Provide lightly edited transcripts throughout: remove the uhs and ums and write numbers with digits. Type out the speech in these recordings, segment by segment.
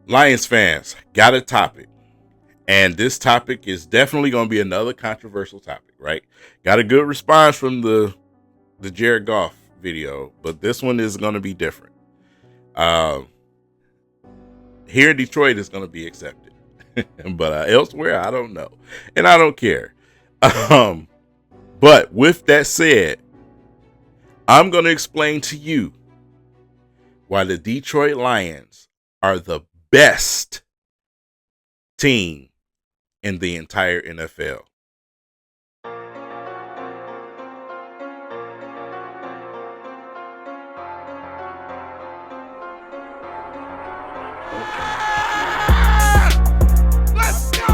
Lions fans, got a topic. And this topic is definitely going to be another controversial topic, right? Got a good response from the Jared Goff video, but this one is going to be different. Here in Detroit, it's going to be accepted. But elsewhere, I don't know. And I don't care. But with that said, I'm going to explain to you why the Detroit Lions are the best team in the entire NFL. Let's go!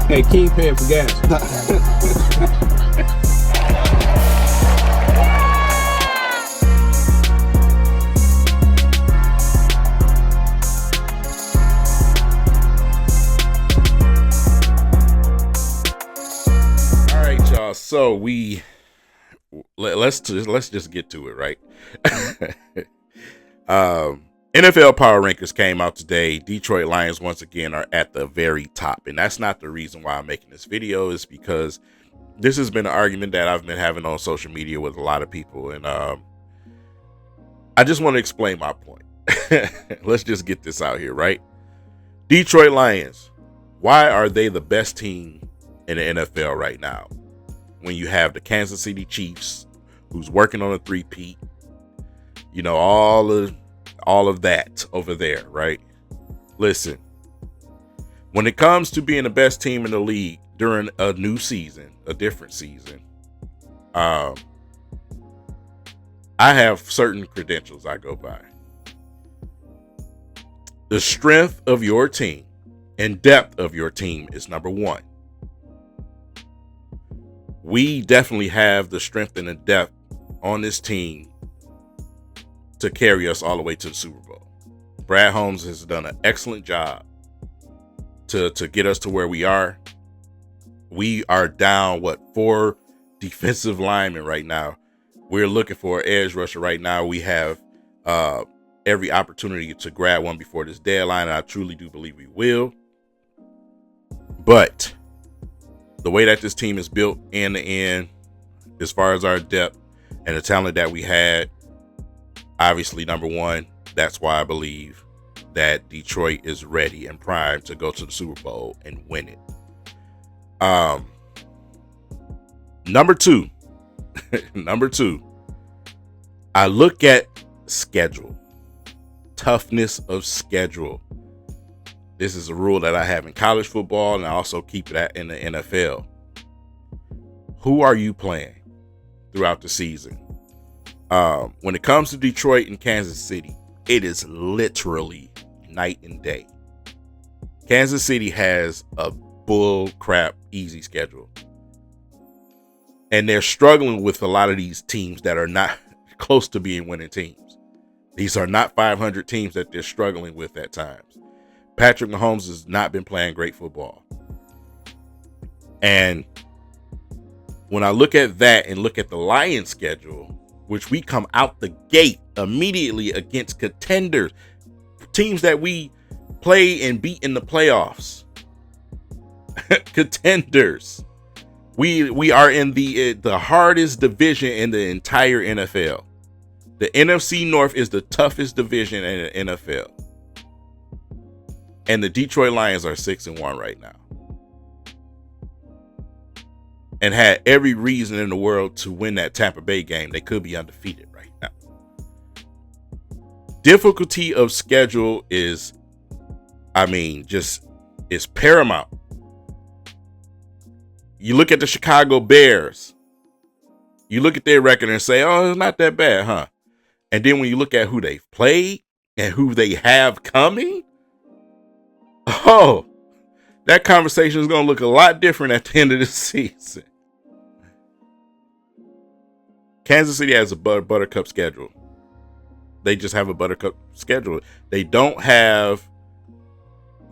Hey, King paying for gas. All right, y'all. So let's just get to it, right? NFL Power Rankings came out today. Detroit Lions once again are at the very top, and that's not the reason why I'm making this video. Is because this has been an argument that I've been having on social media with a lot of people, and I just want to explain my point. Let's just get this out here, right? Detroit Lions, why are they the best team in the NFL right now? When you have the Kansas City Chiefs, who's working on a three-peat, you know, all of that over there, right? Listen, when it comes to being the best team in the league during a new season, a different season, I have certain credentials I go by. The strength of your team and depth of your team is number one. We definitely have the strength and the depth on this team to carry us all the way to the Super Bowl. Brad Holmes has done an excellent job to get us to where we are. We are down, 4 defensive linemen right now. We're looking for an edge rusher right now. We have every opportunity to grab one before this deadline, and I truly do believe we will. But the way that this team is built end to end, as far as our depth and the talent that we had, obviously, number one, that's why I believe that Detroit is ready and primed to go to the Super Bowl and win it. Number two, I look at schedule, toughness of schedule. This is a rule that I have in college football, and I also keep that in the NFL. Who are you playing throughout the season? When it comes to Detroit and Kansas City, it is literally night and day. Kansas City has a bull crap easy schedule, and they're struggling with a lot of these teams that are not close to being winning teams. These are not 500 teams that they're struggling with at times. Patrick Mahomes has not been playing great football. And when I look at that and look at the Lions schedule, which we come out the gate immediately against contenders, teams that we play and beat in the playoffs, contenders. We are in the hardest division in the entire NFL. The NFC North is the toughest division in the NFL. And the Detroit Lions are 6-1 right now. And had every reason in the world to win that Tampa Bay game. They could be undefeated right now. Difficulty of schedule is, it's paramount. You look at the Chicago Bears. You look at their record and say, oh, it's not that bad, huh? And then when you look at who they've played and who they have coming, that conversation is going to look a lot different at the end of the season. Kansas City has a buttercup schedule. They just have a buttercup schedule. They don't have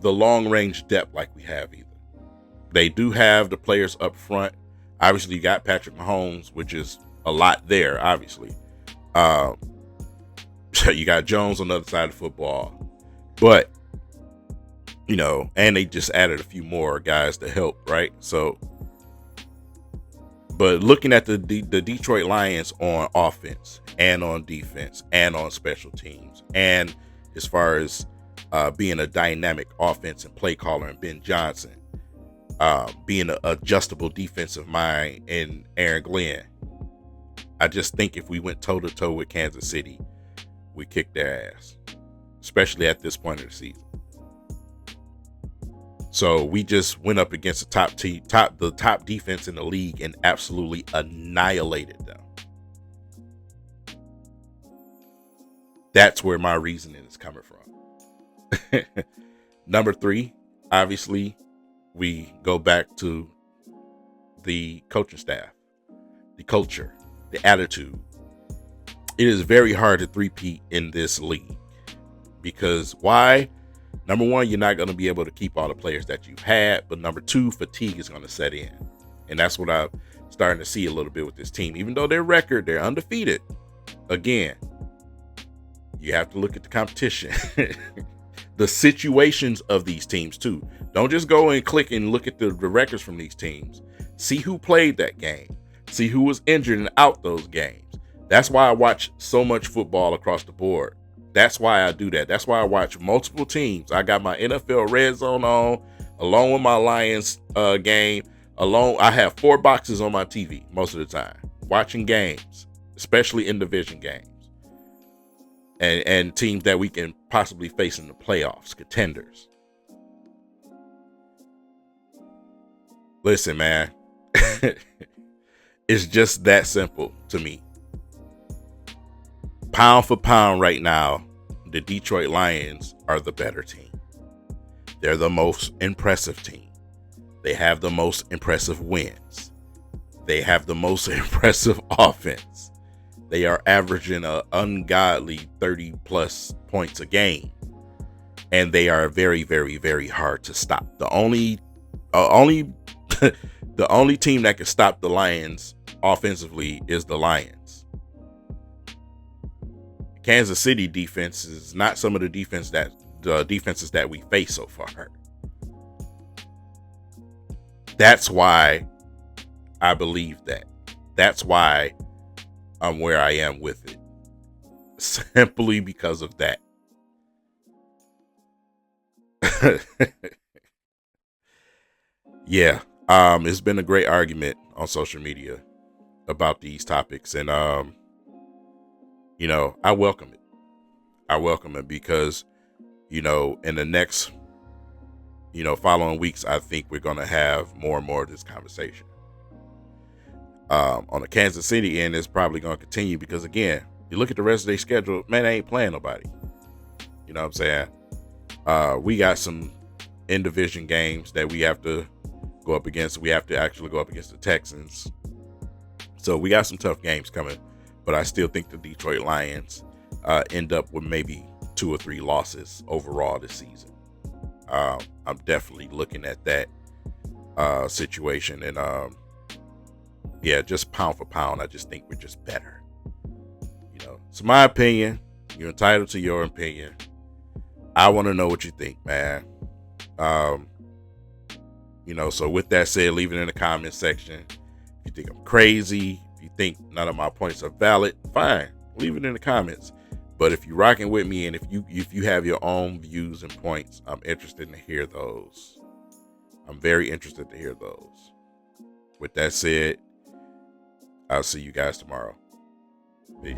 the long range depth like we have either. They do have the players up front. Obviously, you got Patrick Mahomes, which is a lot there, obviously. You got Jones on the other side of football. But, you know, and they just added a few more guys to help, right? So, but looking at the Detroit Lions on offense and on defense and on special teams, and as far as being a dynamic offense and play caller and Ben Johnson, being an adjustable defensive mind in Aaron Glenn, I just think if we went toe-to-toe with Kansas City, we kicked their ass, especially at this point of the season. So we just went up against the top defense in the league and absolutely annihilated them. That's where my reasoning is coming from. Number 3, obviously, we go back to the coaching staff, the culture, the attitude. It is very hard to three-peat in this league because why? Number 1, you're not going to be able to keep all the players that you've had. But number 2, fatigue is going to set in. And that's what I'm starting to see a little bit with this team. Even though their record, they're undefeated. Again, you have to look at the competition. The situations of these teams, too. Don't just go and click and look at the records from these teams. See who played that game. See who was injured and out those games. That's why I watch so much football across the board. That's why I do that. That's why I watch multiple teams. I got my NFL Red Zone on, along with my Lions game. I have 4 boxes on my TV most of the time, watching games, especially in division games, and teams that we can possibly face in the playoffs, contenders. Listen, man, it's just that simple to me. Pound for pound right now, the Detroit Lions are the better team. They're the most impressive team. They have the most impressive wins. They have the most impressive offense. They are averaging an ungodly 30 plus points a game. And they are very, very, very hard to stop. The only team that can stop the Lions offensively is the Lions. Kansas City defense is not some of the defenses that we face so far. That's why I believe that. That's why I'm where I am with it. Simply because of that. Yeah. It's been a great argument on social media about these topics, and you know, I welcome it. I welcome it because, you know, in the next, you know, following weeks, I think we're going to have more and more of this conversation. On the Kansas City end, it's probably going to continue because, again, you look at the rest of their schedule, man, they ain't playing nobody. You know what I'm saying? We got some in-division games that we have to go up against. We have to actually go up against the Texans. So we got some tough games coming. But I still think the Detroit Lions end up with maybe 2 or 3 losses overall this season. I'm definitely looking at that situation. And yeah, just pound for pound, I just think we're just better. You know, it's my opinion. You're entitled to your opinion. I want to know what you think, man. You know, so with that said, leave it in the comment section. If you think I'm crazy, you think none of my points are valid, fine, leave it in the comments. But if you're rocking with me and if you have your own views and points, I'm interested to hear those. I'm very interested to hear those. With that said, I'll see you guys tomorrow. Peace.